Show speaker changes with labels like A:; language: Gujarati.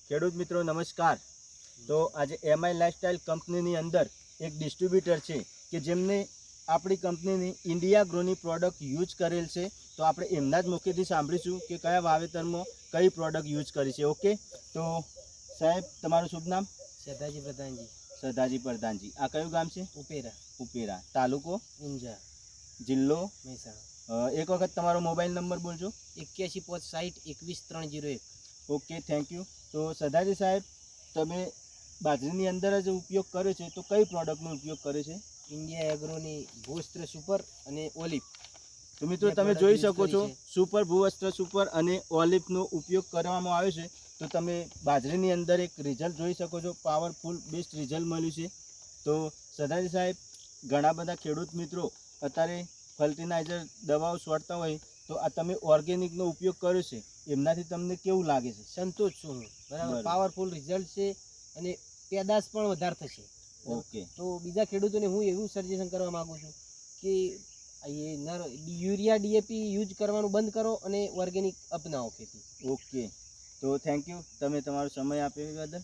A: ખેડૂત મિત્રો નમસ્કાર। તો આજે એમઆઈ લાઇફસ્ટાઇલ કંપનીની અંદર એક ડિસ્ટ્રીબ્યુટર છે કે જેમને આપણી કંપનીની ઇન્ડિયા ગ્રોની પ્રોડક્ટ યુઝ કરેલ છે। તો આપણે એમના જ મુખેથી સાંભળીશું કે કયા વાવેતરમાં કઈ પ્રોડક્ટ યુઝ કરી છે। ઓકે, તો સાહેબ તમારું શુભ નામ?
B: સરદારજી પ્રધાનજી।
A: સરદારજી પ્રધાનજી। આ કયું ગામ છે?
B: ઉપેરા।
A: ઉપેરા, તાલુકો
B: ઊંઝા,
A: જિલ્લો
B: મહેસાણા।
A: એક વખત તમારો મોબાઈલ નંબર બોલજો।
B: 81 5 60 21 301।
A: Okay, thank you. તો સરદારજી સાહેબ, તમે બાજરીની અંદર જ ઉપયોગ કર્યો છે, તો કઈ પ્રોડક્ટનો ઉપયોગ કર્યો છે?
B: ઇન્ડિયા એગ્રોની ભૂસ્ત્ર સુપર અને ઓલિવ।
A: તો મિત્રો તમે જોઈ શકો છો સુપર ભૂવસ્ત્ર સુપર અને ઓલિવનો ઉપયોગ કરવામાં આવ્યો છે। તો તમે બાજરીની અંદર એક રિઝલ્ટ જોઈ શકો છો, પાવરફુલ બેસ્ટ રિઝલ્ટ મળ્યું છે। તો સરદારજી સાહેબ, ઘણા બધા ખેડૂત મિત્રો અત્યારે ફર્ટિલાઇઝર દવાઓ છોડતા હોય, તો આ તમે ઓર્ગેનિકનો ઉપયોગ કર્યો છે, એમનાથી તમને કેવું લાગે છે?
B: સંતોષ છું હું, બરાબર। પાવરફુલ રિઝલ્ટ છે અને પેદાશ પણ વધારે થશે।
A: ઓકે,
B: તો બીજા ખેડૂતોને હું એવું સજેશન કરવા માંગુ છું કે યુરિયા ડીએપી યુઝ કરવાનું બંધ કરો અને ઓર્ગેનિક અપનાવો ખેતી।
A: ઓકે, તો થેન્ક યુ, તમે તમારો સમય આપ્યો એ બદલ।